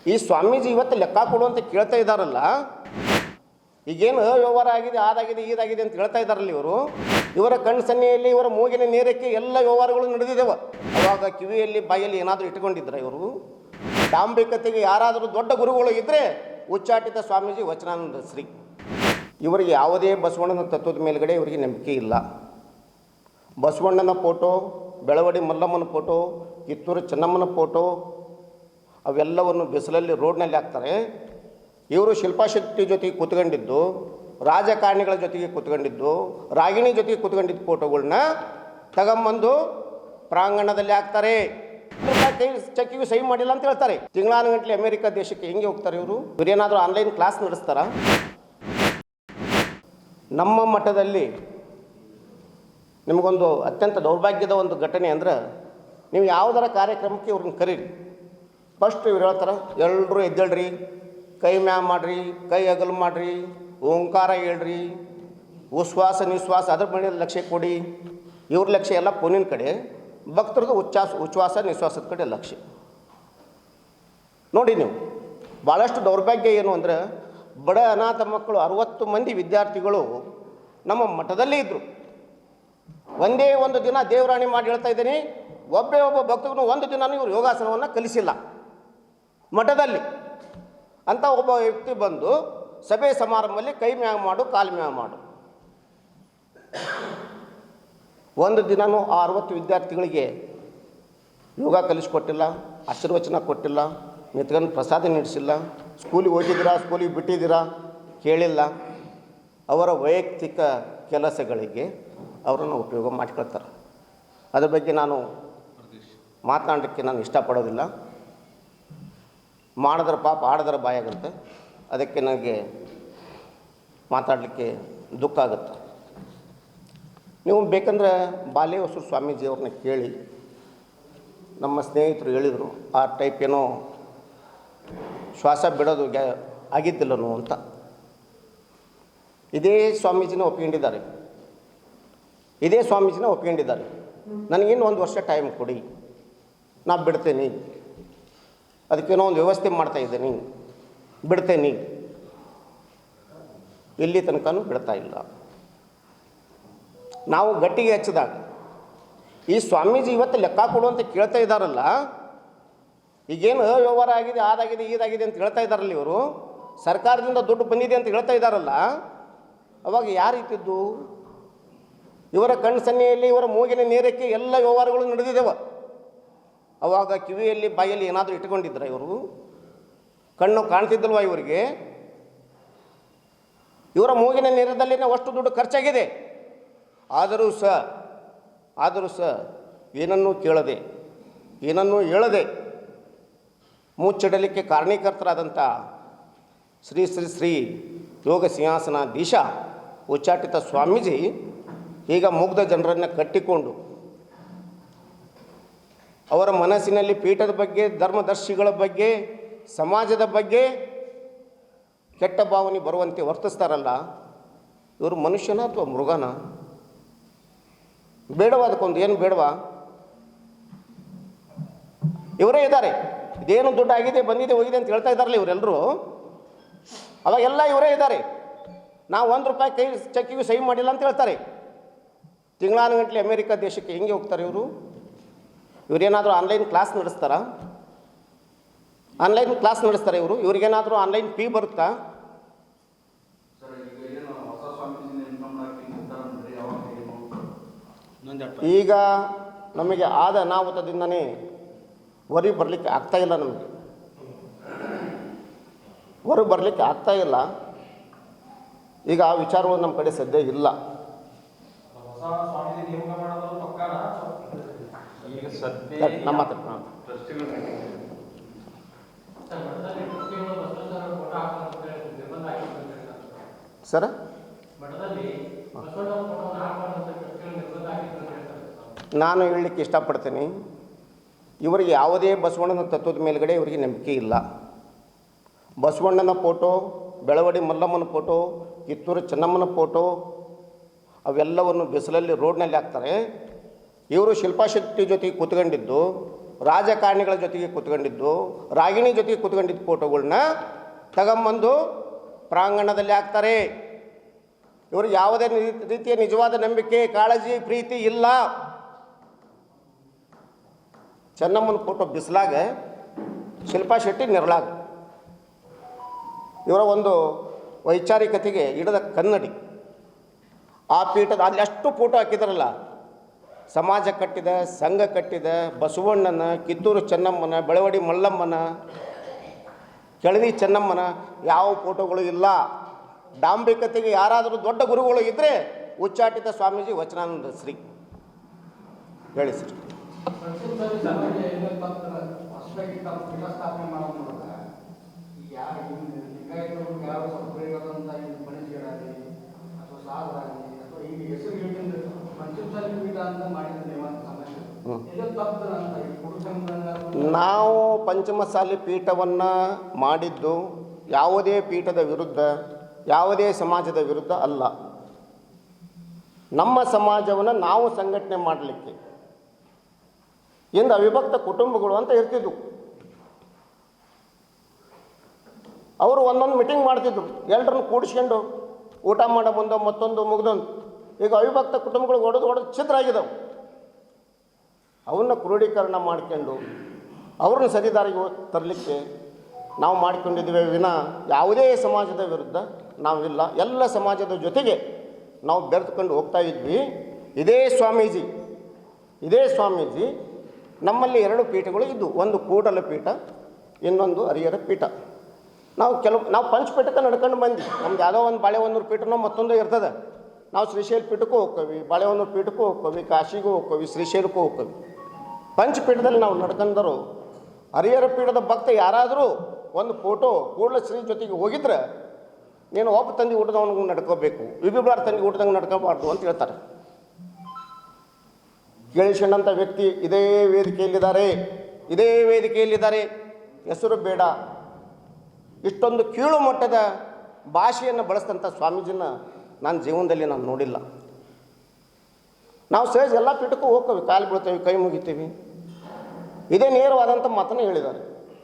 ಈ ಸ್ವಾಮೀಜಿ ಇವತ್ತು ಲೆಕ್ಕ ಕೊಡು ಅಂತ ಕೇಳ್ತಾ ಇದ್ದಾರಲ್ಲ, ಈಗೇನು ಅವ್ಯವಹಾರ ಆಗಿದೆ, ಅದಾಗಿದೆ, ಇದಾಗಿದೆ ಅಂತ ಹೇಳ್ತಾ ಇದ್ದಾರಲ್ಲ ಇವರು. ಇವರ ಕಣ್ಣು ಸನ್ನೆಯಲ್ಲಿ, ಇವರ ಮೂಗಿನ ನೇರಕ್ಕೆ ಎಲ್ಲ ವ್ಯವಹಾರಗಳು ನಡೆದಿದ್ದೇವೆ. ಅವಾಗ ಕಿವಿಯಲ್ಲಿ ಬಾಯಲ್ಲಿ ಏನಾದರೂ ಇಟ್ಕೊಂಡಿದ್ರೆ ಇವರು ಡಾಂಬಿಕತೆಗೆ ಯಾರಾದರೂ ದೊಡ್ಡ ಗುರುಗಳು ಇದ್ದರೆ ಉಚ್ಚಾಟಿತ ಸ್ವಾಮೀಜಿ ವಚನಾನಂದ ಶ್ರೀ. ಇವರಿಗೆ ಯಾವುದೇ ಬಸವಣ್ಣನ ತತ್ವದ ಮೇಲ್ಗಡೆ ಇವರಿಗೆ ನಂಬಿಕೆ ಇಲ್ಲ. ಬಸವಣ್ಣನ ಫೋಟೋ, ಬೆಳವಡಿ ಮಲ್ಲಮ್ಮನ ಫೋಟೋ, ಕಿತ್ತೂರು ಚೆನ್ನಮ್ಮನ ಫೋಟೋ ಅವೆಲ್ಲವನ್ನು ಬಿಸಿಲಲ್ಲಿ ರೋಡ್ನಲ್ಲಿ ಹಾಕ್ತಾರೆ. ಇವರು ಶಿಲ್ಪಾಶಕ್ತಿ ಜೊತೆಗೆ ಕೂತ್ಕೊಂಡಿದ್ದು, ರಾಜಕಾರಣಿಗಳ ಜೊತೆಗೆ ಕೂತ್ಕೊಂಡಿದ್ದು, ರಾಗಿಣಿ ಜೊತೆಗೆ ಕೂತ್ಕೊಂಡಿದ್ದ ಫೋಟೋಗಳನ್ನ ತಗೊಂಬಂದು ಪ್ರಾಂಗಣದಲ್ಲಿ ಹಾಕ್ತಾರೆ. ಕೈ ಚೆಕ್ಕಿಗೂ ಸಹಿ ಮಾಡಿಲ್ಲ ಅಂತ ಹೇಳ್ತಾರೆ. ತಿಂಗಳಾನುಗಂಟಲೆ ಅಮೆರಿಕ ದೇಶಕ್ಕೆ ಹೆಂಗೆ ಹೋಗ್ತಾರೆ ಇವರು? ಇವರೇನಾದರೂ ಆನ್ಲೈನ್ ಕ್ಲಾಸ್ ನಡೆಸ್ತಾರ? ನಮ್ಮ ಮಠದಲ್ಲಿ ನಿಮಗೊಂದು ಅತ್ಯಂತ ದೌರ್ಭಾಗ್ಯದ ಒಂದು ಘಟನೆ ಅಂದ್ರೆ, ನೀವು ಯಾವುದರ ಕಾರ್ಯಕ್ರಮಕ್ಕೆ ಇವ್ರನ್ನ ಕರೀರಿ, ಫಸ್ಟ್ ಇವ್ರು ಹೇಳ್ತಾರೆ ಎಲ್ಲರೂ ಎದ್ದೇಳ್ರಿ, ಕೈ ಮ್ಯಾಮ್ ಮಾಡಿರಿ, ಕೈ ಅಗಲು ಮಾಡಿರಿ, ಓಂಕಾರ ಹೇಳ್ರಿ, ಉಶ್ವಾಸ ನಿಶ್ವಾಸ ಅದ್ರ ಮೇಲೆ ಲಕ್ಷ್ಯ ಕೊಡಿ. ಇವ್ರ ಲಕ್ಷ್ಯ ಎಲ್ಲ ಫೋನಿನ ಕಡೆ, ಭಕ್ತರದ್ದು ಉಚ್ಛ್ವಾಸ ನಿಶ್ವಾಸದ ಕಡೆ ಲಕ್ಷ್ಯ. ನೋಡಿ ನೀವು, ಭಾಳಷ್ಟು ದೌರ್ಭಾಗ್ಯ ಏನು ಅಂದರೆ, ಬಡ ಅನಾಥ ಮಕ್ಕಳು 60 ಮಂದಿ ವಿದ್ಯಾರ್ಥಿಗಳು ನಮ್ಮ ಮಠದಲ್ಲೇ ಇದ್ದರು. ಒಂದೇ ಒಂದು ದಿನ ದೇವರಾಣಿ ಮಾಡಿ ಹೇಳ್ತಾ ಇದ್ದೀನಿ, ಒಬ್ಬ ಭಕ್ತಗೂ ಒಂದು ದಿನವೂ ಇವರು ಯೋಗಾಸನವನ್ನು ಕಲಿಸಿಲ್ಲ ಮಠದಲ್ಲಿ. ಅಂತ ಒಬ್ಬ ವ್ಯಕ್ತಿ ಬಂದು ಸಭೆ ಸಮಾರಂಭದಲ್ಲಿ ಕೈ ಮ್ಯಾಗ ಮಾಡು, ಕಾಲು ಮ್ಯಾಗ ಮಾಡು. ಒಂದು ದಿನವೂ ಆ 60 ವಿದ್ಯಾರ್ಥಿಗಳಿಗೆ ಯೋಗ ಕಲಿಸ್ಕೊಟ್ಟಿಲ್ಲ, ಆಶೀರ್ವಚನ ಕೊಟ್ಟಿಲ್ಲ, ನಿತ್ಕೊಂಡು ಪ್ರಸಾದ ನೀಡಿಸಿಲ್ಲ. ಸ್ಕೂಲಿಗೆ ಹೋಗಿದ್ದೀರಾ, ಸ್ಕೂಲಿಗೆ ಬಿಟ್ಟಿದ್ದೀರಾ ಕೇಳಿಲ್ಲ. ಅವರ ವೈಯಕ್ತಿಕ ಕೆಲಸಗಳಿಗೆ ಅವರನ್ನು ಉಪಯೋಗ ಮಾಡಿಕೊಳ್ತಾರೆ. ಅದ್ರ ಬಗ್ಗೆ ನಾನು ಮಾತನಾಡಲಿಕ್ಕೆ ನಾನು ಇಷ್ಟಪಡೋದಿಲ್ಲ. ಮಾಡಿದ್ರೆ ಪಾಪ, ಆಡಿದ್ರೆ ಬಾಯಾಗುತ್ತೆ. ಅದಕ್ಕೆ ನನಗೆ ಮಾತಾಡಲಿಕ್ಕೆ ದುಃಖ ಆಗುತ್ತೆ. ನೀವು ಬೇಕಂದ್ರೆ ಬಾಲ್ಯ ಹೊಸೂರು ಸ್ವಾಮೀಜಿಯವ್ರನ್ನ ಕೇಳಿ, ನಮ್ಮ ಸ್ನೇಹಿತರು ಹೇಳಿದರು ಆ ಟೈಪ್ ಏನೋ ಶ್ವಾಸ ಬಿಡೋದು ಆಗಿದ್ದಿಲ್ಲನು ಅಂತ. ಇದೇ ಸ್ವಾಮೀಜಿನ ಒಪ್ಕೊಂಡಿದ್ದಾರೆ, ಇದೇ ಸ್ವಾಮೀಜಿನ ಒಪ್ಕೊಂಡಿದ್ದಾರೆ. ನನಗಿನ್ನು 1 ವರ್ಷ ಟೈಮ್ ಕೊಡಿ, ನಾ ಬಿಡ್ತೇನೆ, ಅದಕ್ಕೇನೋ ಒಂದು ವ್ಯವಸ್ಥೆ ಮಾಡ್ತಾಯಿದ್ದೀನಿ, ಬಿಡ್ತೇನೆ. ಇಲ್ಲಿ ತನಕನೂ ಬಿಡ್ತಾ ಇಲ್ಲ. ನಾವು ಗಟ್ಟಿಗೆ ಹಚ್ಚಿದಾಗ ಈ ಸ್ವಾಮೀಜಿ ಇವತ್ತು ಲೆಕ್ಕ ಕೊಡು ಅಂತ ಕೇಳ್ತಾ ಇದ್ದಾರಲ್ಲ, ಈಗೇನು ಅವ್ಯವಹಾರ ಆಗಿದೆ, ಅದಾಗಿದೆ, ಇದಾಗಿದೆ ಅಂತ ಹೇಳ್ತಾ ಇದ್ದಾರಲ್ಲ ಇವರು, ಸರ್ಕಾರದಿಂದ ದುಡ್ಡು ಬಂದಿದೆ ಅಂತ ಹೇಳ್ತಾ ಇದ್ದಾರಲ್ಲ, ಅವಾಗ ಯಾರಿತ್ತಿದ್ದು? ಇವರ ಕಣ್ಣು ಸನ್ನೆಯಲ್ಲಿ, ಇವರ ಮೂಗಿನ ನೇರಕ್ಕೆ ಎಲ್ಲ ವ್ಯವಹಾರಗಳು ನಡೆದಿದ್ದೇವೆ. ಅವಾಗ ಕಿವಿಯಲ್ಲಿ ಬಾಯಲ್ಲಿ ಏನಾದರೂ ಇಟ್ಕೊಂಡಿದ್ರೆ ಇವರು ಕಣ್ಣು ಕಾಣ್ತಿದ್ದಲ್ವ ಇವರಿಗೆ? ಇವರ ಮೂಗಿನ ನೇರದಲ್ಲಿನೇ ಅಷ್ಟು ದುಡ್ಡು ಖರ್ಚಾಗಿದೆ. ಆದರೂ ಸಹ ಏನನ್ನೂ ಕೇಳದೆ, ಏನನ್ನೂ ಹೇಳದೆ ಮುಚ್ಚಿಡಲಿಕ್ಕೆ ಕಾರಣೀಕರ್ತರಾದಂಥ ಶ್ರೀ ಶ್ರೀ ಶ್ರೀ ಯೋಗ ಸಿಂಹಾಸನಾಧೀಶ ಉಚ್ಚಾಟಿತ ಸ್ವಾಮೀಜಿ ಈಗ ಮುಗ್ಧ ಜನರನ್ನು ಕಟ್ಟಿಕೊಂಡು ಅವರ ಮನಸ್ಸಿನಲ್ಲಿ ಪೀಠದ ಬಗ್ಗೆ, ಧರ್ಮದರ್ಶಿಗಳ ಬಗ್ಗೆ, ಸಮಾಜದ ಬಗ್ಗೆ ಕೆಟ್ಟ ಭಾವನೆ ಬರುವಂತೆ ವರ್ತಿಸ್ತಾರಲ್ಲ, ಇವರು ಮನುಷ್ಯನ ಅಥವಾ ಮೃಗನ? ಬೇಡವಾ? ಅದಕ್ಕೊಂದು ಏನು ಬೇಡವಾ? ಇವರೇ ಇದ್ದಾರೆ, ಇದೇನು ದುಡ್ಡು ಆಗಿದೆ, ಬಂದಿದೆ, ಹೋಗಿದೆ ಅಂತ ಹೇಳ್ತಾ ಇದ್ದಾರಲ್ಲ ಇವರೆಲ್ಲರೂ. ಅವಾಗೆಲ್ಲ ಇವರೇ ಇದ್ದಾರೆ. ನಾವು 1 ರೂಪಾಯಿ ಕೈ ಚೆಕ್ಕಿಗೂ ಸಹಿ ಮಾಡಿಲ್ಲ ಅಂತ ಹೇಳ್ತಾರೆ. ತಿಂಗಳಾನುಗಂಟಲೆ ಅಮೆರಿಕ ದೇಶಕ್ಕೆ ಹೆಂಗೆ ಹೋಗ್ತಾರೆ ಇವರು? ಇವರೇನಾದರೂ ಆನ್ಲೈನ್ ಕ್ಲಾಸ್ ನಡೆಸ್ತಾರಾ? ಆನ್ಲೈನ್ ಕ್ಲಾಸ್ ನಡೆಸ್ತಾರೆ ಇವರು? ಇವ್ರಿಗೇನಾದರೂ ಆನ್ಲೈನ್ ಫೀ ಬರುತ್ತಾ? ಈಗ ನಮಗೆ ಆದ ಅನಾಹುತದಿಂದನೇ ಹೊರಗೆ ಬರಲಿಕ್ಕೆ ಆಗ್ತಾಯಿಲ್ಲ. ನಮಗೆ ಹೊರಗೆ ಬರಲಿಕ್ಕೆ ಆಗ್ತಾಯಿಲ್ಲ. ಈಗ ಆ ವಿಚಾರಗಳು ನಮ್ಮ ಕಡೆ ಸದ್ಯ ಇಲ್ಲ. ನಮ್ಮ ಸರ ನಾನು ಹೇಳಲಿಕ್ಕೆ ಇಷ್ಟಪಡ್ತೀನಿ, ಇವರಿಗೆ ಯಾವುದೇ ಬಸವಣ್ಣನ ತತ್ವದ ಮೇಲ್ಗಡೆ ಇವರಿಗೆ ನಂಬಿಕೆ ಇಲ್ಲ. ಬಸವಣ್ಣನ ಫೋಟೋ, ಬೆಳವಡಿ ಮಲ್ಲಮ್ಮನ ಫೋಟೋ, ಕಿತ್ತೂರು ಚೆನ್ನಮ್ಮನ ಫೋಟೋ ಅವೆಲ್ಲವನ್ನು ಬಿಸಿಲಲ್ಲಿ ರೋಡ್ನಲ್ಲಿ ಹಾಕ್ತಾರೆ. ಇವರು ಶಿಲ್ಪಾಶಕ್ತಿ ಜೊತೆಗೆ ಕೂತ್ಕೊಂಡಿದ್ದು, ರಾಜಕಾರಣಿಗಳ ಜೊತೆಗೆ ಕೂತ್ಕೊಂಡಿದ್ದು, ರಾಗಿಣಿ ಜೊತೆಗೆ ಕೂತ್ಕೊಂಡಿದ್ದ ಫೋಟೋಗಳನ್ನ ತಗೊಂಬಂದು ಪ್ರಾಂಗಣದಲ್ಲಿ ಹಾಕ್ತಾರೆ. ಇವರು ಯಾವುದೇ ರೀತಿಯ ನಿಜವಾದ ನಂಬಿಕೆ, ಕಾಳಜಿ, ಪ್ರೀತಿ ಇಲ್ಲ. ಚೆನ್ನಮ್ಮನ ಫೋಟೋ ಬಿಸಿಲಾಗ, ಶಿಲ್ಪಾ ಶೆಟ್ಟಿ ನೆರಳಾಗ. ಇವರ ಒಂದು ವೈಚಾರಿಕತೆಗೆ ಹಿಡಿದ ಕನ್ನಡಿ. ಆ ಪೀಠದ ಅಲ್ಲಿ ಅಷ್ಟು ಫೋಟೋ ಹಾಕಿದಾರಲ್ಲ, ಸಮಾಜ ಕಟ್ಟಿದ, ಸಂಘ ಕಟ್ಟಿದ, ಬಸವಣ್ಣನ, ಕಿತ್ತೂರು ಚೆನ್ನಮ್ಮನ, ಬೆಳವಡಿ ಮಲ್ಲಮ್ಮನ, ಕೆಳದಿ ಚೆನ್ನಮ್ಮನ ಯಾವ ಫೋಟೋಗಳು ಇಲ್ಲ. ಡಾಂಬಿಕತೆಗೆ ಯಾರಾದರೂ ದೊಡ್ಡ ಗುರುಗಳು ಇದ್ದರೆ ಉಚ್ಚಾಟಿತ ಸ್ವಾಮೀಜಿ ವಚನಾನಂದ ಶ್ರೀ. ಹೇಳಿ ಸರ್. ನಾವು ಪಂಚಮಸಾಲಿ ಪೀಠವನ್ನು ಮಾಡಿದ್ದು ಯಾವುದೇ ಪೀಠದ ವಿರುದ್ಧ, ಯಾವುದೇ ಸಮಾಜದ ವಿರುದ್ಧ ಅಲ್ಲ. ನಮ್ಮ ಸಮಾಜವನ್ನು ನಾವು ಸಂಘಟನೆ ಮಾಡಲಿಕ್ಕೆ ಎಂದು ಅವಿಭಕ್ತ ಕುಟುಂಬಗಳು ಅಂತ ಇರ್ತಿದ್ವು. ಅವರು ಒಂದೊಂದು ಮೀಟಿಂಗ್ ಮಾಡ್ತಿದ್ರು, ಎಲ್ಲರನ್ನು ಕೂಡಿಸ್ಕೊಂಡು ಊಟ ಮಾಡೋ ಮುಂದೆ ಮತ್ತೊಂದು ಮುಗ್ದೊಂದು. ಈಗ ಅವಿಭಕ್ತ ಕುಟುಂಬಗಳು ಹೊಡೆದು ಛಿದ್ರ ಆಗಿದ್ದಾವೆ. ಅವನ್ನ ಕ್ರೋಢೀಕರಣ ಮಾಡ್ಕೊಂಡು ಅವ್ರನ್ನ ಸರಿದಾರಿಗೆ ತರಲಿಕ್ಕೆ ನಾವು ಮಾಡಿಕೊಂಡಿದ್ದೀವಿ ವಿನ ಯಾವುದೇ ಸಮಾಜದ ವಿರುದ್ಧ ನಾವಿಲ್ಲ. ಎಲ್ಲ ಸಮಾಜದ ಜೊತೆಗೆ ನಾವು ಬೆರೆತುಕೊಂಡು ಹೋಗ್ತಾ ಇದ್ವಿ. ಇದೇ ಸ್ವಾಮೀಜಿ ನಮ್ಮಲ್ಲಿ 2 ಪೀಠಗಳು ಇದ್ದು, ಒಂದು ಕೂಡಲ ಪೀಠ, ಇನ್ನೊಂದು ಹರಿಹರ ಪೀಠ. ನಾವು ಪಂಚಪೀಠಕ್ಕೆ ನಡ್ಕೊಂಡು ಬಂದ್ವಿ. ನಮ್ದು ಯಾವುದೋ ಒಂದು ಬಾಳೆಹೊನ್ನೂರು ಪೀಠನೋ ಮತ್ತೊಂದು ಇರ್ತದೆ. ನಾವು ಶ್ರೀಶೈಲ ಪೀಠಕ್ಕೂ ಹೋಗ್ತೀವಿ, ಬಾಳೆಹೊನ್ನೂರು ಪೀಠಕ್ಕೂ ಹೋಗ್ತೀವಿ, ಕಾಶಿಗೂ ಹೋಗ್ತೀವಿ, ಶ್ರೀಶೈಲಕ್ಕೂ ಹೋಗ್ತೀವಿ. ಪಂಚಪೀಠದಲ್ಲಿ ನಾವು ನಡ್ಕೊಂಡರು. ಹರಿಹರ ಪೀಠದ ಭಕ್ತ ಯಾರಾದರೂ ಒಂದು ಫೋಟೋ ಕೂಡಲ ಶ್ರೀ ಜೊತೆಗೆ ಹೋಗಿದ್ರೆ, ನೀನು ಒಬ್ಬ ತಂದೆ ಊಟದವನಿಗೂ ನಡ್ಕೋಬೇಕು, ಇಬ್ಬಿಬ್ಬಾರು ತಂದೆ ಊಟದಂಗೆ ನಡ್ಕೋಬಾರ್ದು ಅಂತ ಹೇಳ್ತಾರೆ. ಕೇಳಿಸ್ಕೊಂಡಂಥ ವ್ಯಕ್ತಿ ಇದೇ ವೇದಿಕೆಯಲ್ಲಿದ್ದಾರೆ. ಹೆಸರು ಬೇಡ. ಇಷ್ಟೊಂದು ಕೀಳು ಮಟ್ಟದ ಭಾಷೆಯನ್ನು ಬಳಸಿದಂಥ ಸ್ವಾಮೀಜಿನ ನನ್ನ ಜೀವನದಲ್ಲಿ ನಾನು ನೋಡಿಲ್ಲ. ನಾವು ಸಹಜ ಎಲ್ಲ ಪೀಠಕ್ಕೂ ಹೋಗ್ತೀವಿ, ಕಾಲು ಬೀಳ್ತೇವೆ, ಕೈ ಮುಗಿತೀವಿ. ಇದೇ ನೇರವಾದಂಥ ಮಾತನ್ನು ಹೇಳಿದ್ದಾರೆ.